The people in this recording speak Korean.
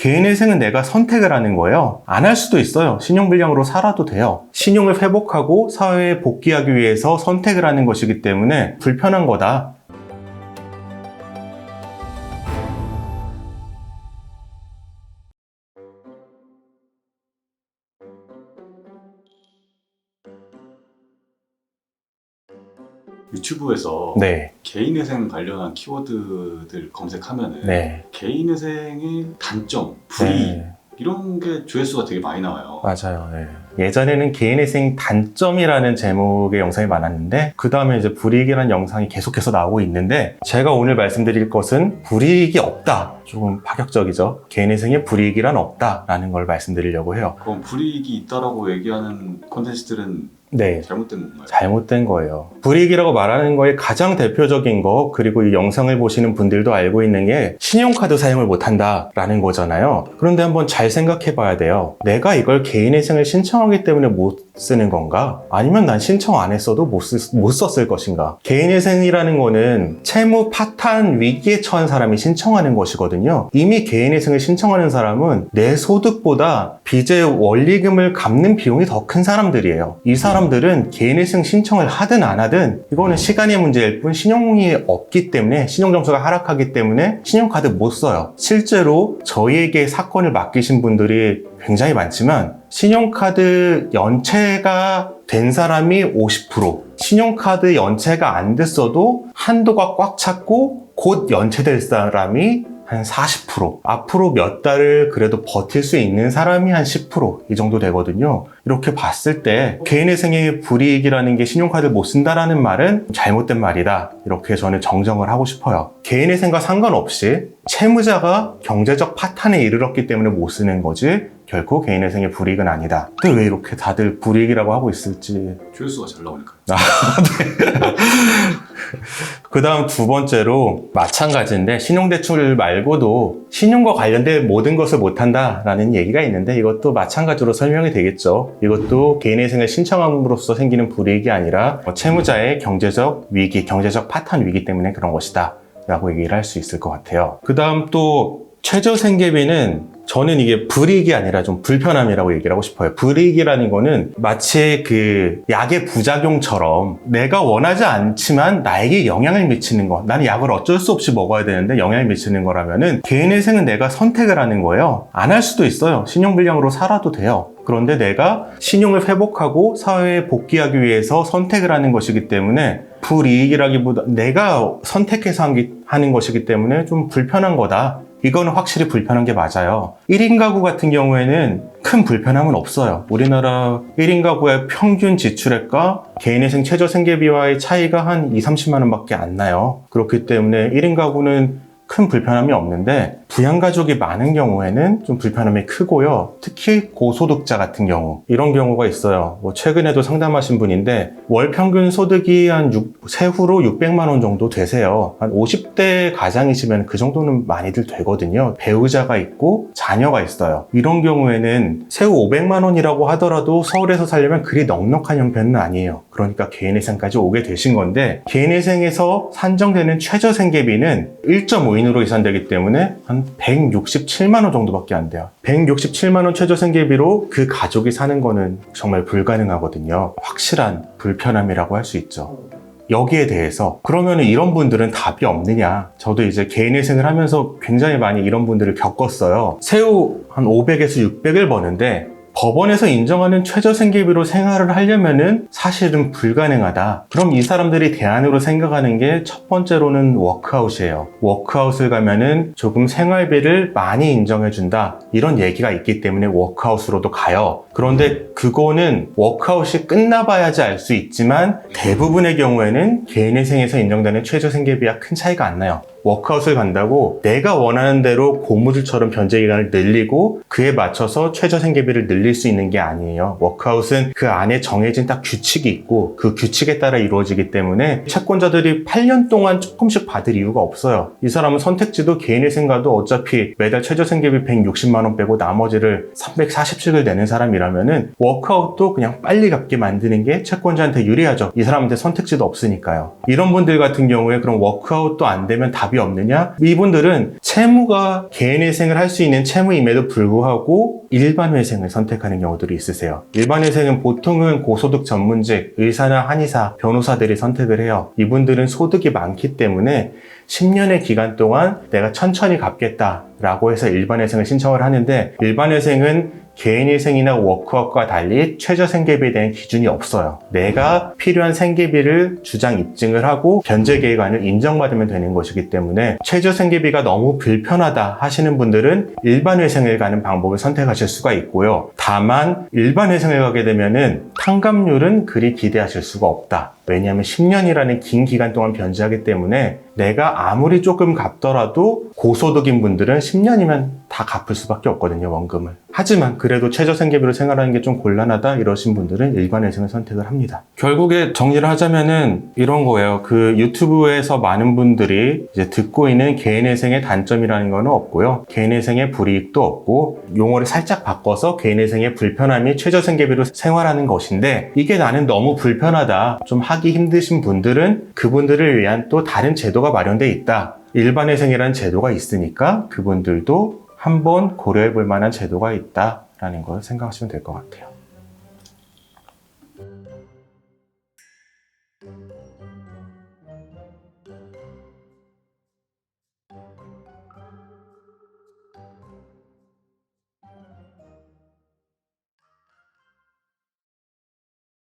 개인회생은 내가 선택을 하는 거예요. 안 할 수도 있어요. 신용불량으로 살아도 돼요. 신용을 회복하고 사회에 복귀하기 위해서 선택을 하는 것이기 때문에 불편한 거다. 유튜브에서 네. 개인회생 관련한 키워드들 검색하면은 네. 개인회생의 단점, 불이익 네. 이런 게 조회수가 되게 많이 나와요. 맞아요. 네. 예전에는 개인회생 단점이라는 제목의 영상이 많았는데 그 다음에 이제 불이익이라는 영상이 계속해서 나오고 있는데 제가 오늘 말씀드릴 것은 불이익이 없다. 조금 파격적이죠. 개인회생에 불이익이란 없다라는 걸 말씀드리려고 해요. 그럼 불이익이 있다라고 얘기하는 콘텐츠들은 네. 잘못된 건가요? 잘못된 거예요. 불이익이라고 말하는 거에 가장 대표적인 거, 그리고 이 영상을 보시는 분들도 알고 있는 게 신용카드 사용을 못한다라는 거잖아요. 그런데 한번 잘 생각해 봐야 돼요. 내가 이걸 개인회생을 신청하기 때문에 못 쓰는 건가? 아니면 난 신청 안 했어도 못 썼을 것인가? 개인회생이라는 거는 채무 파탄 위기에 처한 사람이 신청하는 것이거든요. 이미 개인회생을 신청하는 사람은 내 소득보다 빚의 원리금을 갚는 비용이 더 큰 사람들이에요. 이 사람들은 개인회생 신청을 하든 안 하든 이거는 시간의 문제일 뿐 신용이 없기 때문에, 신용점수가 하락하기 때문에 신용카드 못 써요. 실제로 저희에게 사건을 맡기신 분들이 굉장히 많지만 신용카드 연체가 된 사람이 50%, 신용카드 연체가 안 됐어도 한도가 꽉 찼고 곧 연체될 사람이 한 40%, 앞으로 몇 달을 그래도 버틸 수 있는 사람이 한 10%, 이 정도 되거든요. 이렇게 봤을 때 개인회생의 불이익이라는 게 신용카드를 못 쓴다라는 말은 잘못된 말이다. 이렇게 저는 정정을 하고 싶어요. 개인회생과 상관없이 채무자가 경제적 파탄에 이르렀기 때문에 못 쓰는 거지 결코 개인회생의 불이익은 아니다. 근데 왜 이렇게 다들 불이익이라고 하고 있을지. 조회수가 잘 나오니까요. 그 다음 두 번째로 마찬가지인데 신용대출 말고도 신용과 관련된 모든 것을 못한다라는 얘기가 있는데 이것도 마찬가지로 설명이 되겠죠. 이것도 개인회생을 신청함으로써 생기는 불이익이 아니라 채무자의 경제적 위기, 경제적 파탄 위기 때문에 그런 것이다 라고 얘기를 할 수 있을 것 같아요. 그 다음 또 최저생계비는 저는 이게 불이익이 아니라 좀 불편함이라고 얘기를 하고 싶어요. 불이익이라는 거는 마치 그 약의 부작용처럼 내가 원하지 않지만 나에게 영향을 미치는 거. 나는 약을 어쩔 수 없이 먹어야 되는데 영향을 미치는 거라면은 개인회생은 내가 선택을 하는 거예요. 안 할 수도 있어요. 신용불량으로 살아도 돼요. 그런데 내가 신용을 회복하고 사회에 복귀하기 위해서 선택을 하는 것이기 때문에 불이익이라기보다 내가 선택해서 하는 것이기 때문에 좀 불편한 거다. 이거는 확실히 불편한 게 맞아요. 1인 가구 같은 경우에는 큰 불편함은 없어요. 우리나라 1인 가구의 평균 지출액과 개인회생 최저생계비와의 차이가 한 20-30만 원밖에 안 나요. 그렇기 때문에 1인 가구는 큰 불편함이 없는데 부양가족이 많은 경우에는 좀 불편함이 크고요. 특히 고소득자 같은 경우 이런 경우가 있어요. 최근에도 상담하신 분인데 월 평균 소득이 한 세후로 600만 원 정도 되세요. 한 50대 가장이시면 그 정도는 많이들 되거든요. 배우자가 있고 자녀가 있어요. 이런 경우에는 세후 500만 원이라고 하더라도 서울에서 살려면 그리 넉넉한 형편은 아니에요. 그러니까 개인회생까지 오게 되신 건데 개인회생에서 산정되는 최저생계비는 1.5인으로 계산되기 때문에 한 167만 원 정도밖에 안 돼요. 167만 원 최저생계비로 그 가족이 사는 거는 정말 불가능하거든요. 확실한 불편함이라고 할 수 있죠. 여기에 대해서 그러면 이런 분들은 답이 없느냐. 저도 이제 개인회생을 하면서 굉장히 많이 이런 분들을 겪었어요. 세후 한 500에서 600을 버는데 법원에서 인정하는 최저생계비로 생활을 하려면은 사실은 불가능하다. 그럼 이 사람들이 대안으로 생각하는 게 첫 번째로는 워크아웃이에요. 워크아웃을 가면은 조금 생활비를 많이 인정해준다. 이런 얘기가 있기 때문에 워크아웃으로도 가요. 그런데 그거는 워크아웃이 끝나봐야지 알 수 있지만 대부분의 경우에는 개인회생에서 인정되는 최저생계비와 큰 차이가 안 나요. 워크아웃을 간다고 내가 원하는 대로 고무줄처럼 변제기간을 늘리고 그에 맞춰서 최저생계비를 늘릴 수 있는 게 아니에요. 워크아웃은 그 안에 정해진 딱 규칙이 있고 그 규칙에 따라 이루어지기 때문에 채권자들이 8년 동안 조금씩 받을 이유가 없어요. 이 사람은 선택지도 개인회생가도 어차피 매달 최저생계비 160만 원 빼고 나머지를 340씩을 내는 사람이라면은 워크아웃도 그냥 빨리 갚게 만드는 게 채권자한테 유리하죠. 이 사람한테 선택지도 없으니까요. 이런 분들 같은 경우에 그럼 워크아웃도 안 되면 답이 답이 없느냐? 이분들은 채무가 개인회생을 할 수 있는 채무임에도 불구하고 일반회생을 선택하는 경우들이 있으세요. 일반회생은 보통은 고소득 전문직, 의사나 한의사, 변호사들이 선택을 해요. 이분들은 소득이 많기 때문에 10년의 기간 동안 내가 천천히 갚겠다라고 해서 일반회생을 신청을 하는데, 일반회생은 개인회생이나 워크아웃과 달리 최저생계비에 대한 기준이 없어요. 내가 필요한 생계비를 주장 입증을 하고 변제계획안을 인정받으면 되는 것이기 때문에 최저생계비가 너무 불편하다 하시는 분들은 일반회생을 가는 방법을 선택하실 수가 있고요. 다만 일반회생을 가게 되면은 탕감률은 그리 기대하실 수가 없다. 왜냐하면 10년이라는 긴 기간 동안 변제하기 때문에 내가 아무리 조금 갚더라도 고소득인 분들은 10년이면 다 갚을 수밖에 없거든요, 원금을. 하지만 그래도 최저생계비로 생활하는 게 좀 곤란하다 이러신 분들은 일반회생을 선택을 합니다. 결국에 정리를 하자면은 이런 거예요. 그 유튜브에서 많은 분들이 이제 듣고 있는 개인회생의 단점이라는 거는 없고요. 개인회생의 불이익도 없고, 용어를 살짝 바꿔서 개인회생의 불편함이 최저생계비로 생활하는 것인데, 이게 나는 너무 불편하다, 좀 하기 힘드신 분들은 그분들을 위한 또 다른 제도가 마련되어 있다. 일반회생이라는 제도가 있으니까 그분들도 한번 고려해 볼 만한 제도가 있다라는 걸 생각하시면 될 것 같아요.